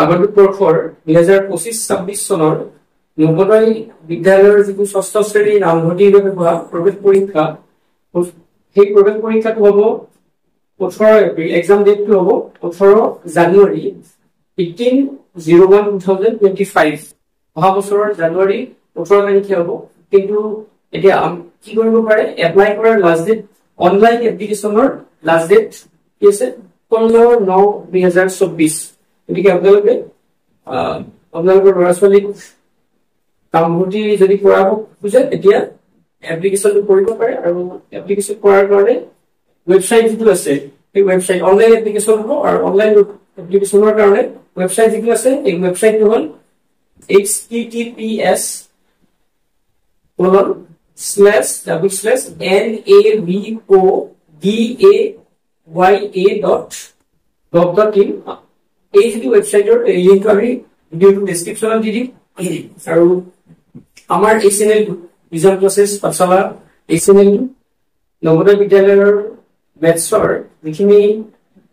আগন্তুক বৰ্ষৰ 2025-26 চনৰ নৱোদয় বিদ্যালয়ৰ যিটো ষষ্ঠ শ্ৰেণীৰ নামভৰ্তিৰ বাবে হোৱা প্ৰৱেশ পৰীক্ষা, সেই প্ৰৱেশ পৰীক্ষাটো হ'ব 18 এপ্ৰিল, এক্সাম ডেটটো হ'ব 18 জানুৱাৰী 18/01/2025, অহা বছৰৰ জানুৱাৰী 18 তাৰিখে হ'ব। কিন্তু এতিয়া কি কৰিব পাৰে, এপ্লাই কৰাৰ লাষ্ট ডেট, অনলাইন এপ্লিকেশ্যনৰ লাষ্ট ডেট কি আছে 15/9/2024। গতিকে আপোনালোকৰ ল'ৰা ছোৱালীক নামভৰ্তি যদি কৰাব খোজে তেতিয়া এপ্লিকেশ্যনটো কৰিব পাৰে। আৰু এপ্লিকেশ্যন কৰাৰ কাৰণে ৱেবছাইট যিটো আছে, সেই ৱেবছাইট অনলাইন এপ্লিকেশ্যন হ'ব। আৰু অনলাইন এপ্লিকেশ্যনৰ কাৰণে ৱেবছাইট যিটো আছে, এই ৱেবছাইটটো হ'ল https://navodaa.gov.in। এই যিটো ৱেবছাইটৰ লিংকটো আমি ভিডিঅ'টো ডেছক্ৰিপশ্যনত দি দিম। আৰু আমাৰ এই চেনেলটো ভিজন ক্লাছেছ পাঠশালা, এই চেনেলটো নৱোদয় বিদ্যালয়ৰ মেথছৰ যিখিনি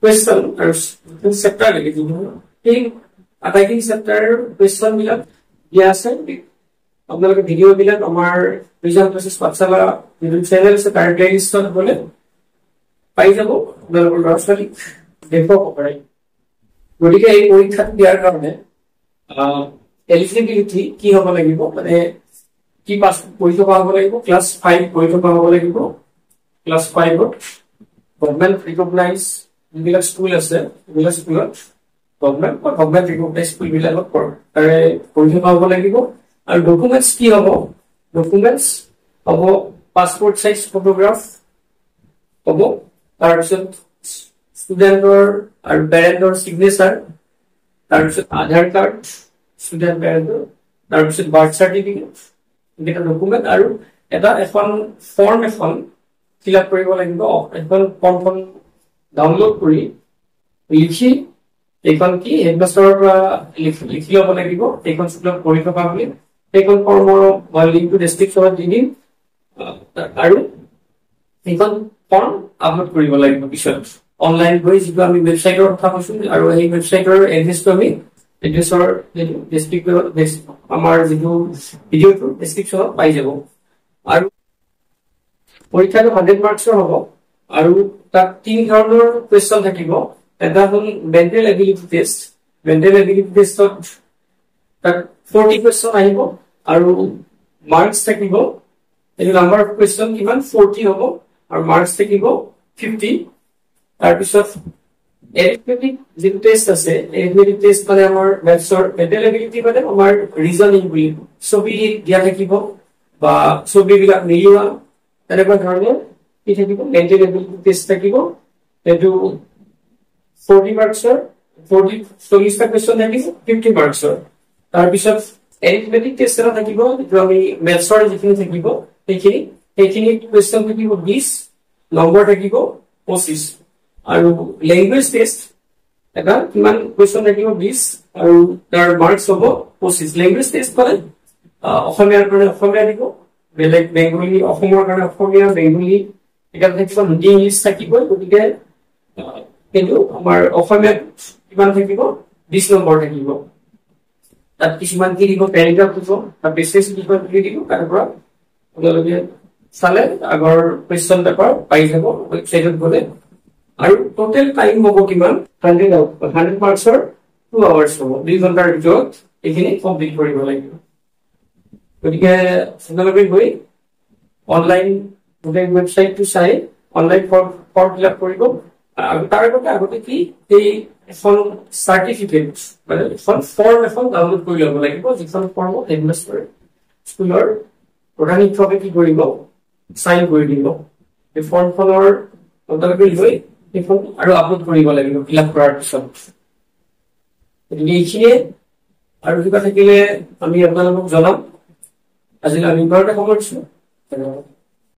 কুৱেশ্যন আৰু চেপ্টাৰ লাগে, সেই আটাইখিনি চেপ্টাৰৰ কুৱেশ্যন বিলাক দিয়া আছে। আপোনালোকে ভিডিঅ' বিলাক আমাৰ ভিজন ক্লাছেছ পাঠশালা যিটো চেনেল আছে তাৰ প্লেলিষ্টত গ'লে পাই যাব, আপোনালোকৰ ল'ৰা ছোৱালীক দেখুৱাব পাৰে। গতিকে এই পৰীক্ষাটো দিয়াৰ কাৰণে এলিজিবিলিটি কি হ'ব লাগিব, মানে কি পাছ কৰি থকা হ'ব লাগিব, ক্লাছ 5 কৰি থকা হ'ব লাগিব। ক্লাছ 5ত গভৰ্ণমেণ্ট ৰিকগনাইজ যিবিলাক স্কুল আছে, সেইবিলাক স্কুলত গভৰ্ণমেণ্ট ৰিকগনাইজ স্কুলবিলাকত তাৰে কৰি থকা হ'ব লাগিব। আৰু ডকুমেণ্টছ কি হ'ব, ডকুমেণ্টছ হ'ব পাছপৰ্ট চাইজ ফটোগ্ৰাফ হ'ব, তাৰপিছত ষ্টুডেণ্টৰ আৰু পেৰেণ্টৰ চিগনেচাৰ, তাৰপিছত আধাৰ কাৰ্ড ষ্টুডেণ্ট পেৰেণ্টৰ, তাৰপিছত বাৰ্থ চাৰ্টিফিকেট, এইকেইটা ডকুমেণ্ট। আৰু এখন ফৰ্ম এখন ফিল আপ কৰিব লাগিব। এখন ফৰ্মখন ডাউনলোড কৰি লিখি এইখন কি হেডমাষ্টাৰৰ পৰা লিখি ল'ব লাগিব, এইখন স্কুলত কৰি থকা বুলি। সেইখন ফৰ্মৰ মই লিংকটো ডেছক্ৰিপশ্যনত দি দিম। আৰু সেইখন ফৰ্ম আপলোড কৰিব লাগিব পিছত অনলাইন গৈ, যিটো আমি ৱেবছাইটৰ কথা কৈছো। আৰু সেই ৱেবছাইটৰ এড্ৰেছটো আমি আমাৰ যিটো ভিডিঅ'টো ডেছক্ৰিপশ্যনত পাই যাব। আৰু পৰীক্ষাটো 100 মাৰ্কছৰ হ'ব। আৰু তাত 3 ধৰণৰ কুৱেশ্যন থাকিব। এটা হ'ল mental ability test. Mental ability টেষ্টত তাত 40 কুৱেশ্যন আহিব আৰু মাৰ্কছ থাকিব, এইটো নাম্বাৰ অফ কুৱেশ্যন কিমান 40 হ'ব, আৰু মাৰ্কছ থাকিব 50। তাৰপিছত এৰিথমেটিক যিটো টেষ্ট আছে, এৰিথমেটিক টেষ্ট মানে আমাৰ মেথছৰ মেণ্টেল এবিলিটি, মানে আমাৰ ৰিজনিং বুলি ছবি দিয়া থাকিব বা ছবিবিলাক মিলোৱা, তেনেকুৱা ধৰণৰ কি থাকিব, মেণ্টেল এবিলিটি টেষ্ট থাকিব। এইটো 40 মাৰ্কছৰ, 40টা কুৱেশ্যন থাকিব 50 মাৰ্কছৰ। তাৰপিছত এৰিথমেটিক টেষ্ট এটা থাকিব, যিটো আমি মেথছৰ যিখিনি থাকিব সেইখিনি কুৱেশ্যন থাকিব 20, নম্বৰ থাকিব 25। আৰু লেংগুৱেজ টেষ্ট এটা কিমান কুৱেশ্যন থাকিব 20 আৰু তাৰ মাৰ্কছ হ'ব 25। লেংগুৱেজ টেষ্ট মানে অসমীয়াৰ কাৰণে অসমীয়া দিব, বেলেগ বেংগলী, অসমৰ কাৰণে অসমীয়া, বেংগলী, এটাত থাকিব হিন্দী, ইংলিছ থাকিব। গতিকে কিন্তু আমাৰ অসমীয়াত কিমান থাকিব 20 নম্বৰ থাকিব। তাত কিছুমান কি দিব, পেৰাগ্ৰাফ দিব, তাত বেছিছ কিছুমান কি দিব, তাৰ পৰা আপোনালোকে চালে আগৰ কুৱেশ্যন পেপাৰ পাই যাব ৱেবছাইটত গ'লে। আৰু টোটেল টাইম হ'ব কিমান, 100 মাৰ্কছৰ 2 আৱাৰ্ছ হ'ব, 2 ঘণ্টাৰ ভিতৰত এইখিনি কমপ্লিট কৰিব লাগিব। গতিকে আপোনালোকে গৈ অনলাইন গোটেই ৱেবছাইটটো চাই অনলাইন ফৰ্ম ফিল আপ কৰিব। আৰু তাৰ আগতে কি এই এখন চাৰ্টিফিকেট, মানে এখন ফৰ্ম এখন ডাউনলোড কৰি ল'ব লাগিব, যিখন ফৰ্মত হেডমাষ্টাৰ স্কুলৰ প্ৰধান শিক্ষকে কি কৰিব, চাইন কৰি দিব। এই ফৰ্মখনৰ আপোনালোকে লৈ সেইখন আৰু আপলোড কৰিব লাগিব ফিল আপ কৰাৰ পিছত। গতিকে এইখিনিয়ে, আৰু কিবা থাকিলে আমি আপোনালোকক জনাম। আজিলৈ আমি ঘৰতে সামৰিছো। ধন্যবাদ।